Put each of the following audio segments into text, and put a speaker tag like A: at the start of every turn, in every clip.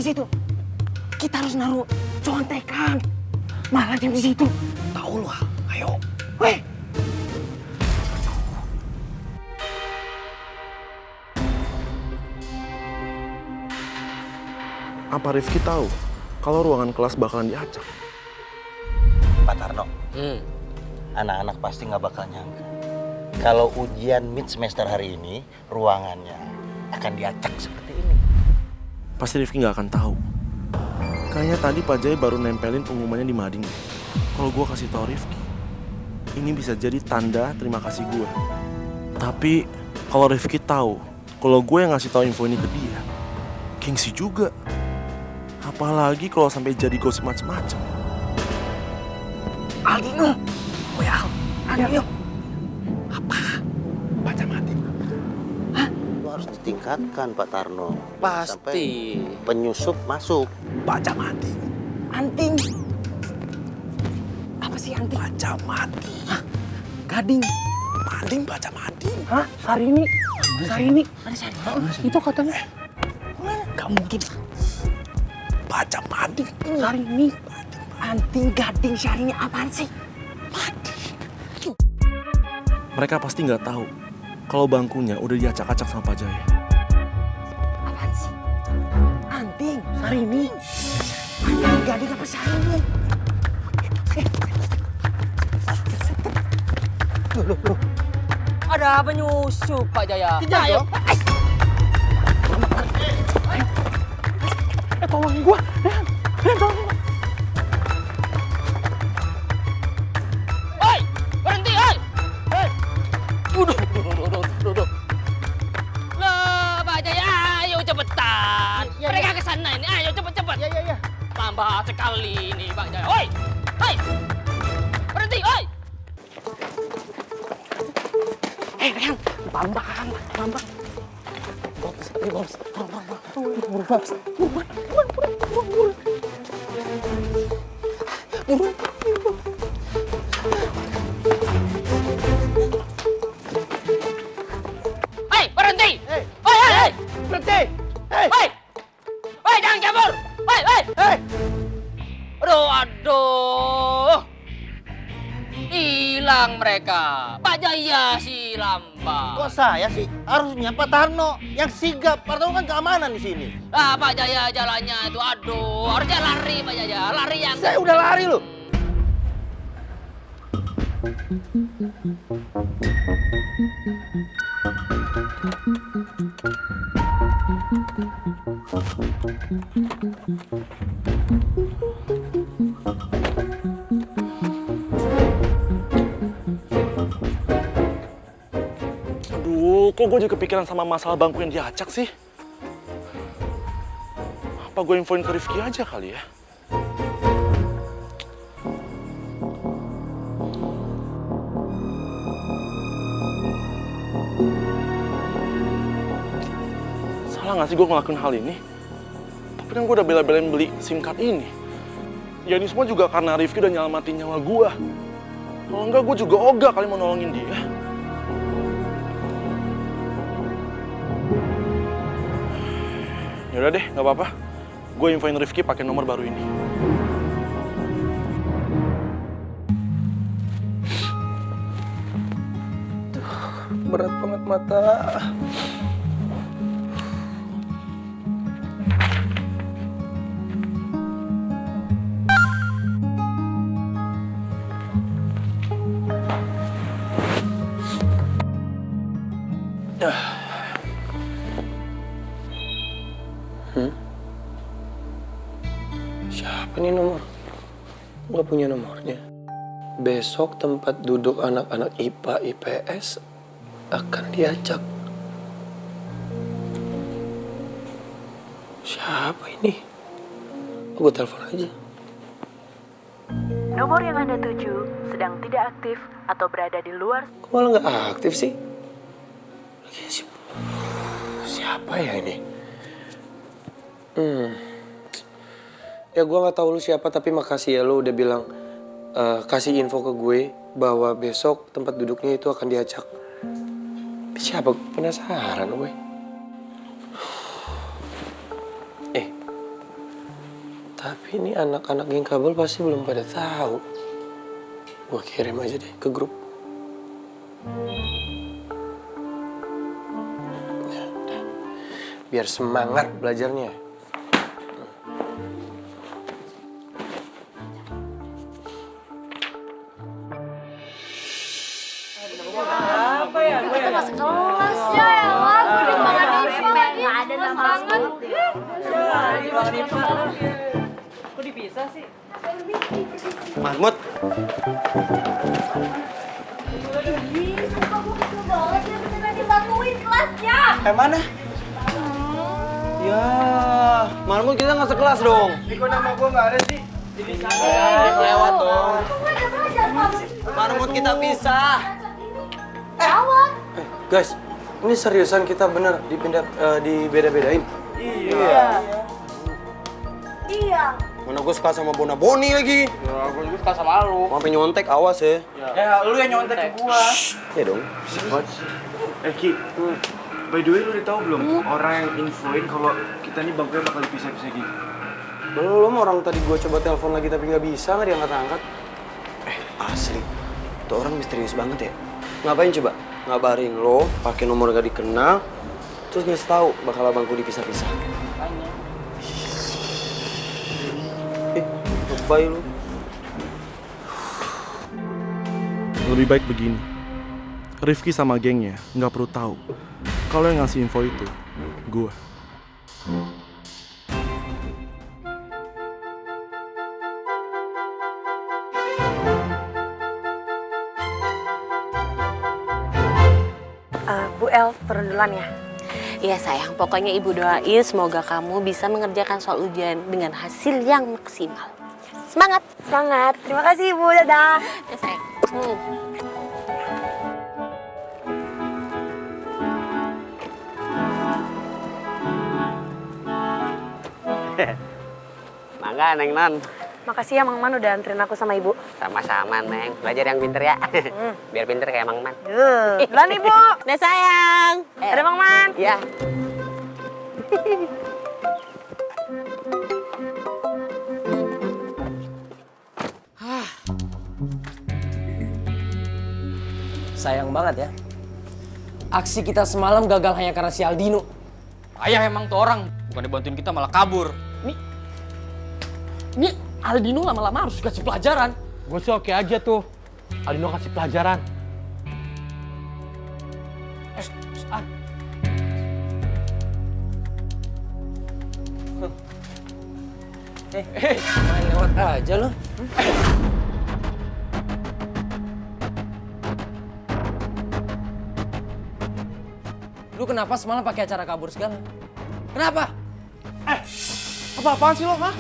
A: situ. Kita harus naruh contekan. Malah diam di situ.
B: Tahu lu, ayo.
A: Weh.
C: Apa Rifki tahu kalau ruangan kelas bakalan diacak?
B: Pak Tarno, anak-anak pasti nggak bakal nyangka kalau ujian mid semester hari ini ruangannya akan diacak seperti ini.
C: Pasti Rifki nggak akan tahu. Kayaknya tadi Pak Jaya baru nempelin pengumumannya di mading. Kalau gue kasih tahu Rifki, ini bisa jadi tanda terima kasih gue. Tapi kalau Rifki tahu kalau gue yang ngasih tahu info ini ke dia, gengsi juga. Apalagi kalau sampai jadi gosip macem-macem.
A: Aldino. Oh ya, Aldino.
B: Apa? Baca mati.
A: Hah?
B: Lu harus ditingkatkan Pak Tarno.
D: Pasti.
B: Sampai penyusup masuk.
D: Baca mati.
A: Anting. Apa sih anting?
D: Baca mati.
A: Hah? Gading.
D: Mading baca mading.
A: Hah? Sarini. Sarini. Ada Sarini. Itu katanya.
D: Gak mungkin. Baca mading.
A: Sarini. Anting, gading, Sarini apaan sih?
C: Mereka pasti nggak tahu kalau bangkunya udah diacak-acak sama Pak Jaya.
A: Apaan sih? Anting, Sarini. Anting, gading apa Sarini?
E: Ada penyusup Pak Jaya.
B: Tidak
E: Ayo.
B: dong.
A: Tolongin gua. Tolongin gua.
E: Oi, berhenti, oi. Duduk. Lah, Pak Jaya, ayo cepetan. Mereka ke sana ini, ayo cepet.
B: Iya.
E: Lambat sekali ini Pak Jaya. Oi, berhenti, oi.
A: Rehan, Bambang. Bos. Buruan.
E: Hei, berhenti. Hei.
B: Berhenti.
E: Hei, jangan kabur. Hei. Aduh. Hilang mereka. Pak Jaya silam, Pak.
B: Kok saya sih? Harusnya Pak Tarno yang sigap. Pak Tarno kan keamanan di sini.
E: Ah, Pak Jaya jalannya itu, aduh, harusnya lari Pak Jaya, lari yang...
B: Saya udah lari loh.
C: Aduh, kok gue jadi kepikiran sama masalah bangku yang diacak sih? Apa gue infoin ke Rifki aja kali ya? Salah nggak sih gue ngelakuin hal ini? Tapi kan gue udah bela-belain beli SIM card ini. Ya ini semua juga karena Rifki udah nyelamatin nyawa gue. Kalau enggak, gue juga ogah kali mau nolongin dia. Yaudah deh, nggak apa-apa. Gue infoin Rifki pakai nomor baru ini.
D: Berat banget mata. Siapa nih nomor? Nggak punya nomornya. Besok tempat duduk anak-anak IPA IPS akan diacak. Siapa ini? Gue telepon aja.
F: Nomor yang Anda tuju sedang tidak aktif atau berada di luar.
D: Kok malah nggak aktif sih? Siapa ya ini? Ya gue nggak tahu lu siapa, tapi makasih ya lu udah bilang kasih info ke gue bahwa besok tempat duduknya itu akan diacak. Siapa? Penasaran gue. Tapi ini anak-anak geng kabel pasti belum pada tahu. Gue kirim aja deh ke grup. Ya, udah. Biar semangat belajarnya.
G: Kita masuk kelas ya, elah. Gue udah banget info lagi. Gak ada nama banget.
H: Kok dipisah sih?
D: Mahmud.
G: Sumpah gue kesel banget ya. Beneran disatuin kelasnya.
D: Mana? Ya, Mahmud kita nggak sekelas dong.
C: Kok nama gue nggak ada sih?
D: Lewat dong.
G: Gue ada belajar, Mahmud.
D: Mahmud kita pisah.
G: Gawat.
D: Guys, ini seriusan kita bener dipindah dibeda-bedain.
G: Iya.
D: Mana gue suka sama Bona Boni lagi.
C: Ya, gue juga suka sama lu.
D: Sampai nyontek, awas ya.
C: Lu yang nyontek ke gua.
D: Ya dong.
C: Ki, by the way lu udah tahu belum orang yang infoin kalau kita nih bangkunya bakal dipisah-pisah gitu?
D: Belum, orang tadi gue coba telepon lagi tapi nggak bisa, nggak diangkat-angkat. Asli, tuh orang misterius banget ya. Ngapain coba? Ngabarin lo, pakai nomor gak dikenal, terus ngasih tahu bakal abangku dipisah-pisah. Lebay lu.
C: Lebih baik begini. Rifki sama gengnya nggak perlu tahu kalau yang ngasih info itu gua.
I: Bu El, turun duluan ya. Iya sayang, pokoknya ibu doain semoga kamu bisa mengerjakan soal ujian dengan hasil yang maksimal. Semangat! Semangat! Terima kasih ibu, dadah! Ya sayang.
J: Mangga, Neng Non.
I: Makasih ya Mang Man udah anterin aku sama ibu.
J: Sama-sama, Neng. Belajar yang pinter ya. Biar pinter kayak Mang Man.
I: Duluan ibu! Udah sayang! Ada Mang Man!
J: Iya.
H: Sayang banget ya. Aksi kita semalam gagal hanya karena si Aldino.
E: Ayah emang tuh orang, bukan dibantuin kita malah kabur.
A: Ini Aldino lama-lama harus dikasih pelajaran.
H: Gue sih oke aja tuh. Aldino kasih pelajaran. Main lewat aja lo. Lu kenapa semalam pakai acara kabur segala? Kenapa?
C: Apa-apaan sih lo, hah?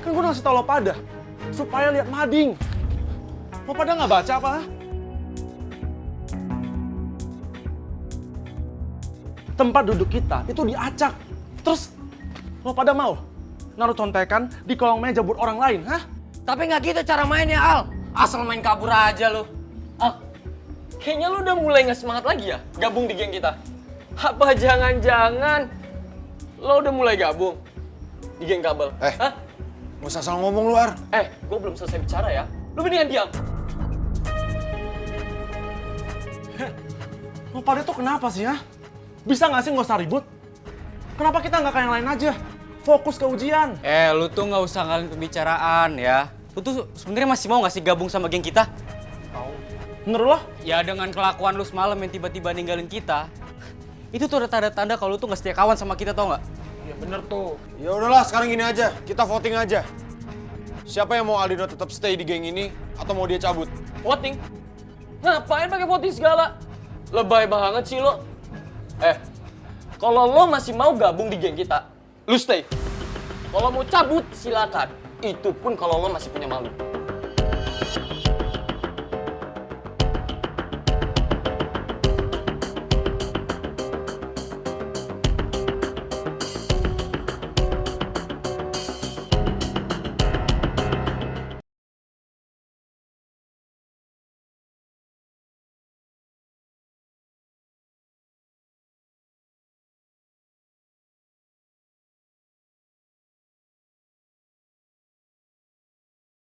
C: Kan gue ngasih tau lo pada supaya lihat mading. Lo pada nggak baca apa? Hah? Tempat duduk kita itu diacak. Terus lo pada mau naruh contekan di kolong meja buat orang lain, hah?
H: Tapi nggak gitu cara mainnya, Al. Asal main kabur aja lu.
A: Al, kayaknya lu udah mulai nggak semangat lagi ya gabung di geng kita. Apa jangan-jangan lo udah mulai gabung di geng kabel? Hah?
C: Gak usah salah ngomong lu, Ar.
A: Gue belum selesai bicara ya. Lu mendingan diam.
C: Lo pada tuh kenapa sih, hah? Bisa nggak sih nggak usah ribut? Kenapa kita nggak kayak yang lain aja? Fokus ke ujian.
E: Lu tuh nggak usah ngalihin pembicaraan ya. Lu tuh sebenarnya masih mau nggak sih gabung sama geng kita?
C: Menurut lo?
E: Ya dengan kelakuan lu semalam yang tiba-tiba ninggalin kita, itu tuh ada tanda-tanda kalau lu tuh nggak setia kawan sama kita, tau nggak?
C: Ya bener tuh. Ya udahlah, sekarang gini aja. Kita voting aja. Siapa yang mau Aldino tetap stay di geng ini atau mau dia cabut?
A: Voting? Ngapain pakai voting segala? Lebay banget sih lo. Kalau lo masih mau gabung di geng kita, lu stay. Kalau mau cabut silakan. Itu pun kalau lo masih punya malu.